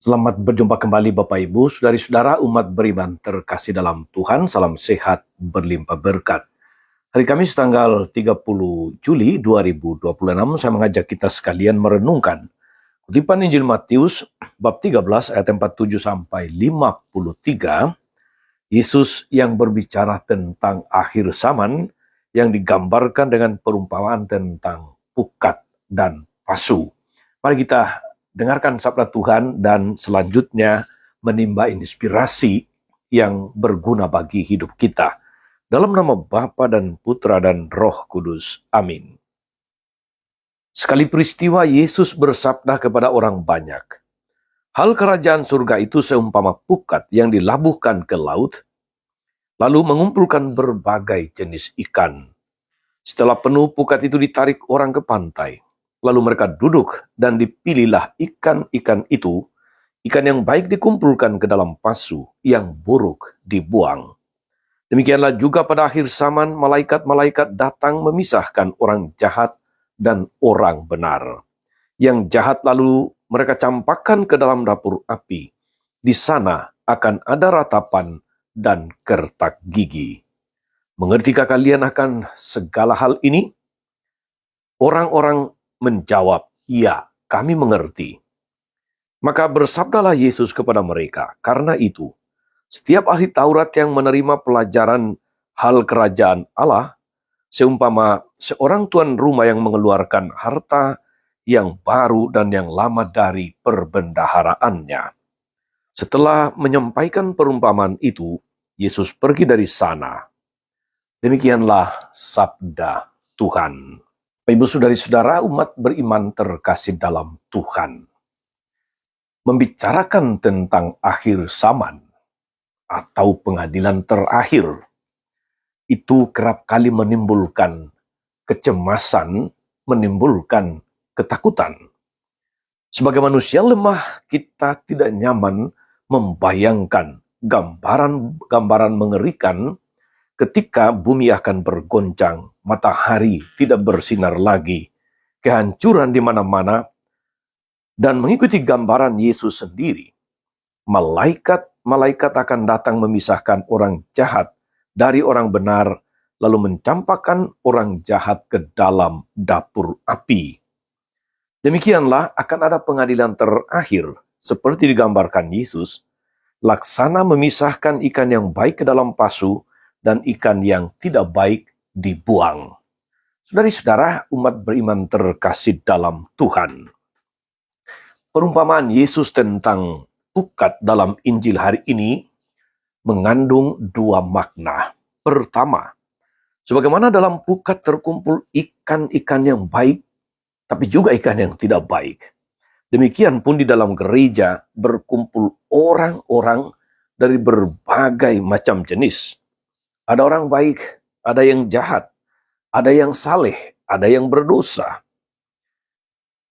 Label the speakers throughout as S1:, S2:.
S1: Selamat berjumpa kembali Bapak Ibu, saudari-saudara umat beriman terkasih dalam Tuhan, salam sehat berlimpah berkat. Hari Kamis tanggal 30 Juli 2026, saya mengajak kita sekalian merenungkan kutipan Injil Matius bab 13 ayat 47 sampai 53, Yesus yang berbicara tentang akhir zaman yang digambarkan dengan perumpamaan tentang pukat dan pasu. Mari kita dengarkan sabda Tuhan dan selanjutnya menimba inspirasi yang berguna bagi hidup kita. Dalam nama Bapa dan Putra dan Roh Kudus. Amin. Sekali peristiwa Yesus bersabda kepada orang banyak, "Hal kerajaan surga itu seumpama pukat yang dilabuhkan ke laut, lalu mengumpulkan berbagai jenis ikan. Setelah penuh, pukat itu ditarik orang ke pantai. Lalu mereka duduk dan dipilihlah ikan-ikan itu. Ikan yang baik dikumpulkan ke dalam pasu, yang buruk dibuang. Demikianlah juga pada akhir zaman malaikat-malaikat datang memisahkan orang jahat dan orang benar. Yang jahat lalu mereka campakkan ke dalam dapur api. Di sana akan ada ratapan dan kertak gigi. Mengertikah kalian akan segala hal ini?" Orang-orang menjawab, "Ya, kami mengerti." Maka bersabdalah Yesus kepada mereka, "Karena itu, setiap ahli Taurat yang menerima pelajaran hal kerajaan Allah, seumpama seorang tuan rumah yang mengeluarkan harta yang baru dan yang lama dari perbendaharaannya." Setelah menyampaikan perumpamaan itu, Yesus pergi dari sana. Demikianlah sabda Tuhan. Ibu saudari-saudara umat beriman terkasih dalam Tuhan. Membicarakan tentang akhir zaman atau pengadilan terakhir, itu kerap kali menimbulkan kecemasan, menimbulkan ketakutan. Sebagai manusia lemah, kita tidak nyaman membayangkan gambaran-gambaran mengerikan ketika bumi akan bergoncang, matahari tidak bersinar lagi, kehancuran di mana-mana, dan mengikuti gambaran Yesus sendiri. Malaikat akan datang memisahkan orang jahat dari orang benar, lalu mencampakkan orang jahat ke dalam dapur api. Demikianlah akan ada pengadilan terakhir, seperti digambarkan Yesus, laksana memisahkan ikan yang baik ke dalam pasu, dan ikan yang tidak baik dibuang. Saudari-saudara umat beriman terkasih dalam Tuhan. Perumpamaan Yesus tentang pukat dalam Injil hari ini mengandung dua makna. Pertama, sebagaimana dalam pukat terkumpul ikan-ikan yang baik, tapi juga ikan yang tidak baik. Demikian pun di dalam gereja berkumpul orang-orang dari berbagai macam jenis. Ada orang baik, ada yang jahat, ada yang saleh, ada yang berdosa.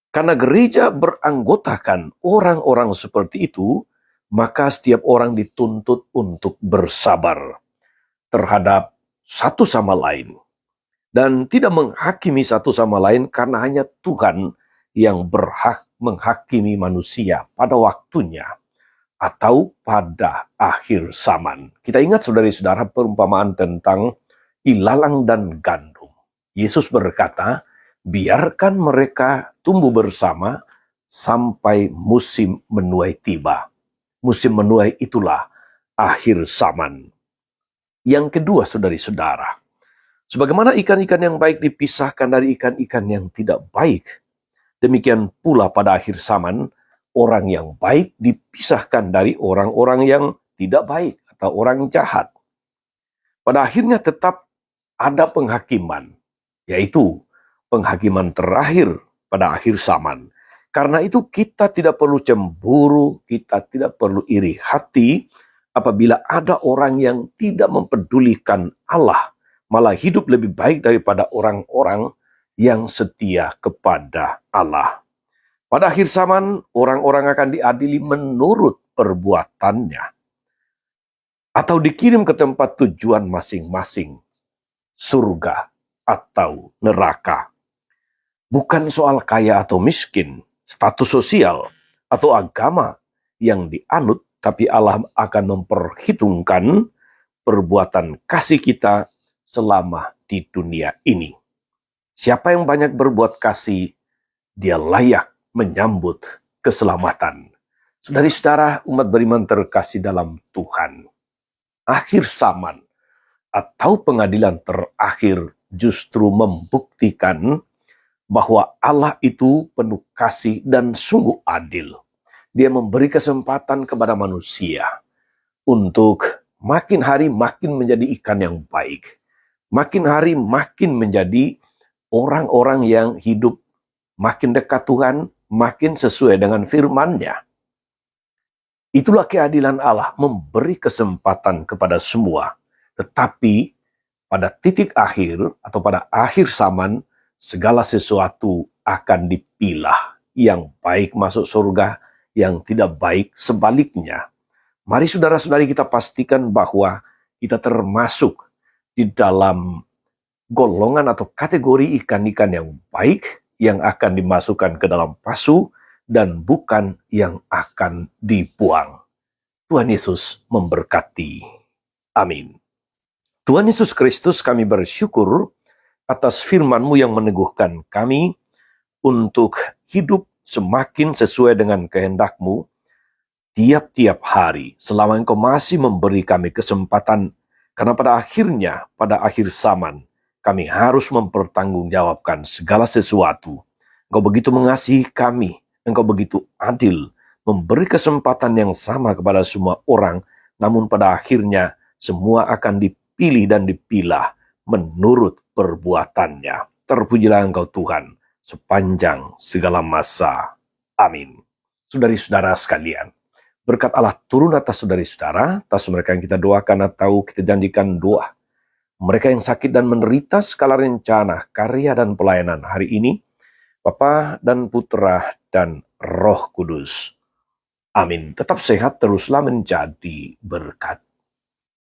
S1: Karena gereja beranggotakan orang-orang seperti itu, maka setiap orang dituntut untuk bersabar terhadap satu sama lain. Dan tidak menghakimi satu sama lain karena hanya Tuhan yang berhak menghakimi manusia pada waktunya atau pada akhir zaman. Kita ingat saudari-saudara perumpamaan tentang ilalang dan gandum. Yesus berkata, biarkan mereka tumbuh bersama sampai musim menuai tiba. Musim menuai itulah akhir zaman. Yang kedua, saudari-saudara, sebagaimana ikan-ikan yang baik dipisahkan dari ikan-ikan yang tidak baik, demikian pula pada akhir zaman, orang yang baik dipisahkan dari orang-orang yang tidak baik atau orang jahat. Pada akhirnya tetap ada penghakiman, yaitu penghakiman terakhir pada akhir zaman. Karena itu kita tidak perlu cemburu, kita tidak perlu iri hati apabila ada orang yang tidak mempedulikan Allah, malah hidup lebih baik daripada orang-orang yang setia kepada Allah. Pada akhir zaman, orang-orang akan diadili menurut perbuatannya atau dikirim ke tempat tujuan masing-masing, surga atau neraka. Bukan soal kaya atau miskin, status sosial, atau agama yang dianut, tapi Allah akan memperhitungkan perbuatan kasih kita selama di dunia ini. Siapa yang banyak berbuat kasih, dia layak menyambut keselamatan. Saudara-saudara, umat beriman terkasih dalam Tuhan, akhir zaman atau pengadilan terakhir justru membuktikan bahwa Allah itu penuh kasih dan sungguh adil. Dia memberi kesempatan kepada manusia untuk makin hari makin menjadi ikan yang baik. Makin hari makin menjadi orang-orang yang hidup makin dekat Tuhan, makin sesuai dengan firman-Nya. Itulah keadilan Allah, memberi kesempatan kepada semua. Tetapi pada titik akhir atau pada akhir zaman, segala sesuatu akan dipilah. Yang baik masuk surga, yang tidak baik sebaliknya. Mari saudara-saudari kita pastikan bahwa kita termasuk di dalam golongan atau kategori ikan-ikan yang baik yang akan dimasukkan ke dalam pasu dan bukan yang akan dibuang. Tuhan Yesus memberkati. Amin. Tuhan Yesus Kristus, kami bersyukur atas firman-Mu yang meneguhkan kami untuk hidup semakin sesuai dengan kehendak-Mu tiap-tiap hari, selama Engkau masih memberi kami kesempatan, karena pada akhirnya, pada akhir zaman, kami harus mempertanggungjawabkan segala sesuatu. Engkau begitu mengasihi kami, Engkau begitu adil, memberi kesempatan yang sama kepada semua orang, namun pada akhirnya semua akan dipilih dan dipilah menurut perbuatannya. Terpujilah Engkau Tuhan sepanjang segala masa. Amin. Saudari-saudara sekalian, berkat Allah turun atas saudari-saudara, atas mereka yang kita doakan atau kita janjikan doa. Mereka yang sakit dan menderita segala rencana, karya dan pelayanan hari ini, Bapa dan Putra dan Roh Kudus. Amin. Tetap sehat, teruslah menjadi berkat.